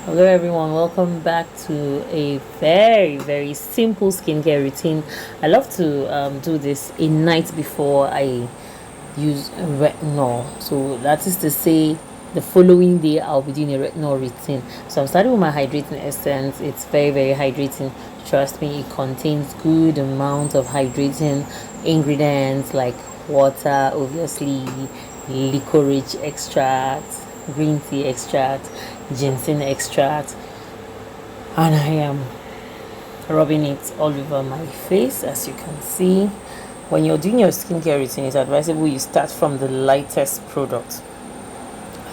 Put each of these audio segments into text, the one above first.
Hello everyone, welcome back to a very simple skincare routine. I love to do this a night before I use retinol. So that is to say, the following day I'll be doing a retinol routine. So I'm starting with my hydrating essence. It's very hydrating. Trust me, it contains good amount of hydrating ingredients like water, obviously, licorice extract, green tea extract, ginseng extract, and I am rubbing it all over my face. As you can see, when you're doing your skincare routine, it's advisable you start from the lightest product.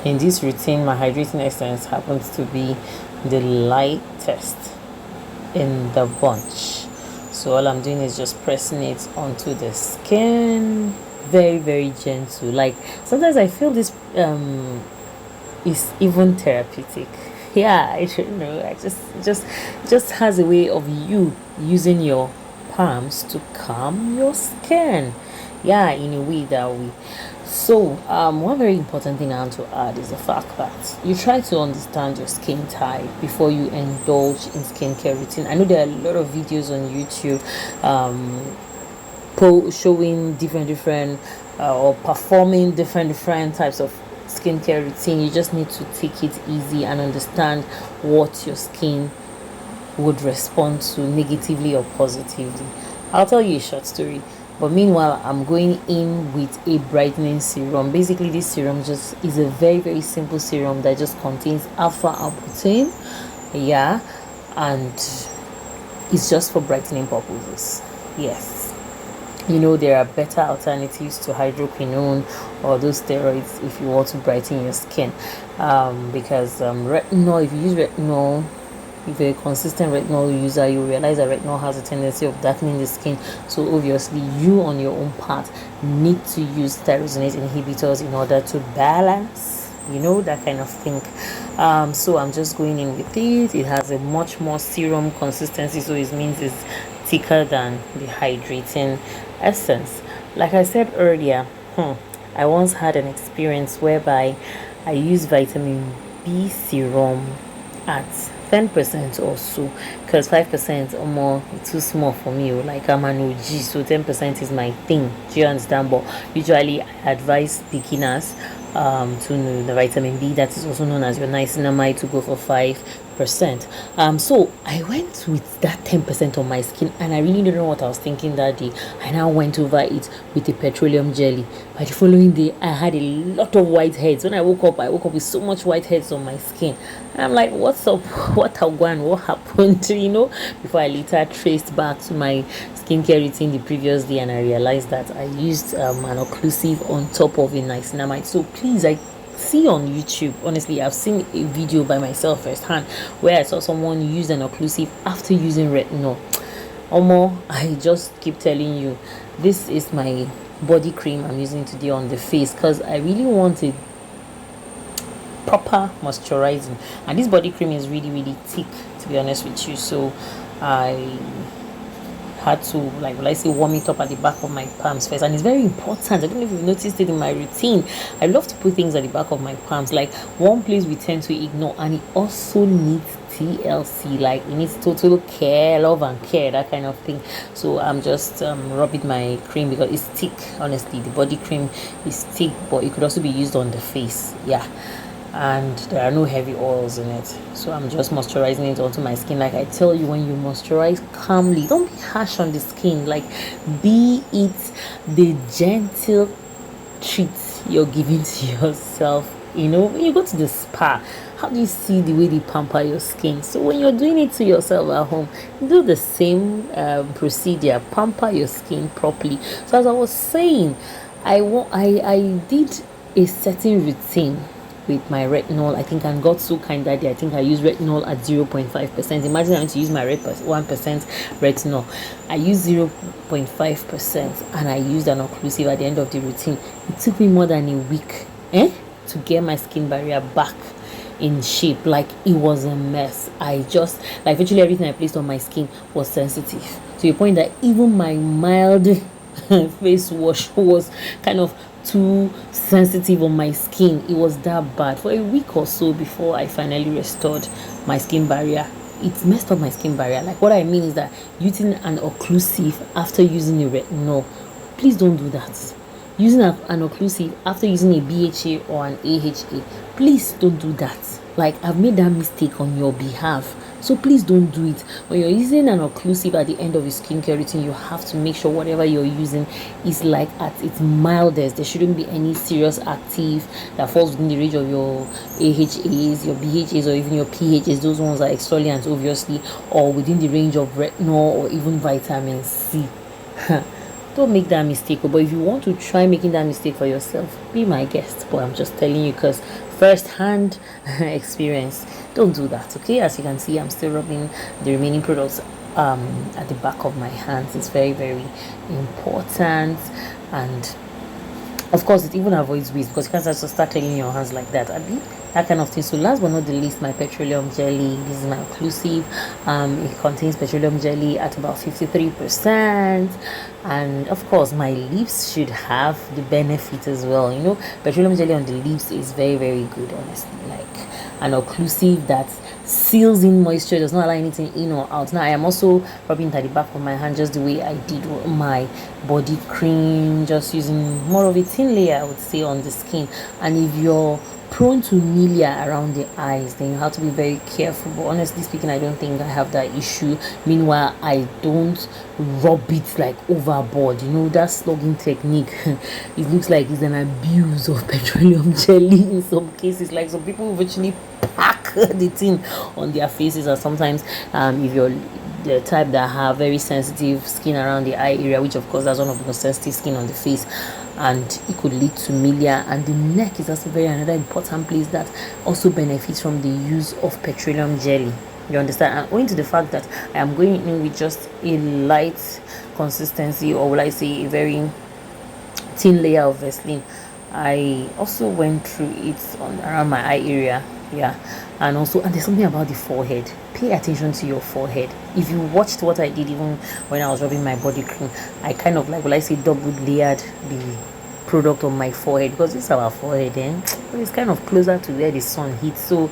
In this routine, my hydrating essence happens to be the lightest in the bunch. So all I'm doing is just pressing it onto the skin, very gentle. Like sometimes I feel this is even therapeutic. Yeah, I don't know. I just has a way of you using your palms to calm your skin. Yeah, in a way that we. So, one very important thing I want to add is the fact that you try to understand your skin type before you indulge in skincare routine. I know there are a lot of videos on YouTube, showing different or performing different types of skincare routine. You just need to take it easy and understand what your skin would respond to negatively or positively. I'll tell you a short story. But meanwhile, I'm going in with a brightening serum. Basically, this serum just is a very simple serum that just contains alpha butane. Yeah, and it's just for brightening purposes. Yes. You know, there are better alternatives to hydroquinone or those steroids if you want to brighten your skin, because retinol, if you use retinol, if you're a consistent retinol user, you realize that retinol has a tendency of darkening the skin. So obviously you on your own part need to use tyrosine inhibitors in order to balance, that kind of thing. So I'm just going in with it. It has a much more serum consistency, so it means it's thicker than the hydrating essence. Like I said earlier, I once had an experience whereby I used vitamin B serum at 10% or so, because 5% or more is too small for me. Like I'm an OG, so 10% is my thing. Do you understand? But usually I advise beginners to know the vitamin B, that is also known as your niacinamide, to go for 5%. So I went with that 10% on my skin, and I really don't know what I was thinking that day. I now went over it with the petroleum jelly. By the following day, I had a lot of whiteheads. When I woke up with so much whiteheads on my skin. And I'm like, what's up? What happened? Before I later traced back to my skincare routine the previous day, and I realized that I used an occlusive on top of a niacinamide. So please, I see on YouTube, honestly, I've seen a video by myself firsthand where I saw someone use an occlusive after using retinol. I just keep telling you, this is my body cream I'm using today on the face, because I really wanted proper moisturizing, and this body cream is really thick, to be honest with you. So I had to, like, will I say, warm it up at the back of my palms first. And it's very important. I don't know if you've noticed it in my routine. I love to put things at the back of my palms. Like, one place we tend to ignore, and it also needs TLC, like it needs total care, love and care, that kind of thing. So I'm just rubbing my cream because it's thick. Honestly, the body cream is thick, but it could also be used on the face. Yeah, and there are no heavy oils in it, so I'm just moisturizing it onto my skin. Like I tell you, when you moisturize calmly, don't be harsh on the skin. Like, be it the gentle treat you're giving to yourself. When you go to the spa, how do you see the way they pamper your skin? So when you're doing it to yourself at home, do the same procedure. Pamper your skin properly. So as I was saying, I did a certain routine with my retinol, I think, and got so kind that day. I think I used retinol at 0.5%. Imagine having to use my 1% retinol. I used 0.5%, and I used an occlusive at the end of the routine. It took me more than a week to get my skin barrier back in shape. Like, it was a mess. I just, like, virtually everything I placed on my skin was sensitive, to the point that even my mild face wash was kind of too sensitive on my skin. It was that bad for a week or so before I finally restored my skin barrier. It messed up my skin barrier. Like, what I mean is that using an occlusive after using a retinol, please don't do that. Using an occlusive after using a BHA or an AHA, please don't do that. Like, I've made that mistake on your behalf, so please don't do it. When you're using an occlusive at the end of your skincare routine, you have to make sure whatever you're using is like at its mildest. There shouldn't be any serious active that falls within the range of your AHAs, your BHAs, or even your PHAs. Those ones are exfoliants, obviously, or within the range of retinol or even vitamin C. Don't make that mistake. But if you want to try making that mistake for yourself, be my guest. But I'm just telling you because first-hand experience. Don't do that, okay? As you can see, I'm still rubbing the remaining products at the back of my hands. It's very, very important. And of course, it even avoids waste because you can't just start cleaning your hands like that. That kind of thing. So last but not the least, my petroleum jelly. This is my occlusive. It contains petroleum jelly at about 53%. And of course, my lips should have the benefit as well. You know, petroleum jelly on the lips is very, very good, honestly. Like an occlusive that seals in moisture, does not allow anything in or out. Now I am also rubbing it at the back of my hand just the way I did my body cream, just using more of a thin layer, I would say, on the skin. And if you're prone to milia around the eyes, then you have to be very careful. But honestly speaking, I don't think I have that issue. Meanwhile, I don't rub it like overboard. You know, that slugging technique, it looks like it's an abuse of petroleum jelly in some cases. Like, some people virtually pack the thing on their faces. And sometimes if you're the type that have very sensitive skin around the eye area, which of course that's one of the most sensitive skin on the face, and it could lead to milia. And the neck is also very another important place that also benefits from the use of petroleum jelly. You understand? And owing to the fact that I am going in with just a light consistency, or will I say a very thin layer of Vaseline, I also went through it on around my eye area. Yeah. And there's something about the forehead. Pay attention to your forehead. If you watched what I did even when I was rubbing my body cream, I kind of, like, will I say, double layered the product on my forehead, because this is our forehead, but it's kind of closer to where the sun hits, so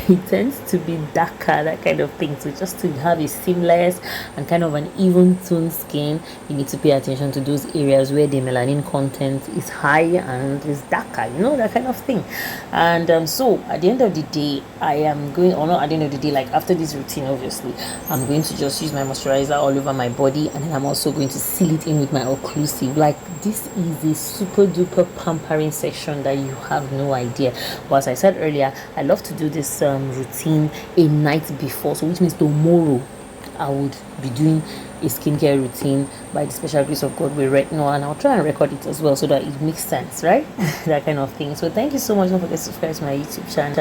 it tends to be darker, that kind of thing. So just to have a seamless and kind of an even toned skin, you need to pay attention to those areas where the melanin content is high and is darker, you know, that kind of thing. And so at the end of the day, I am going, or not at the end of the day, like after this routine, obviously I'm going to just use my moisturizer all over my body, and then I'm also going to seal it in with my occlusive. Like, this is a super duper pampering section that you have no idea. But as I said earlier, I love to do this routine a night before, so which means tomorrow I would be doing a skincare routine by the special grace of God with retinol, and I'll try and record it as well so that it makes sense, right? That kind of thing. So thank you so much. Don't forget to subscribe to my YouTube channel.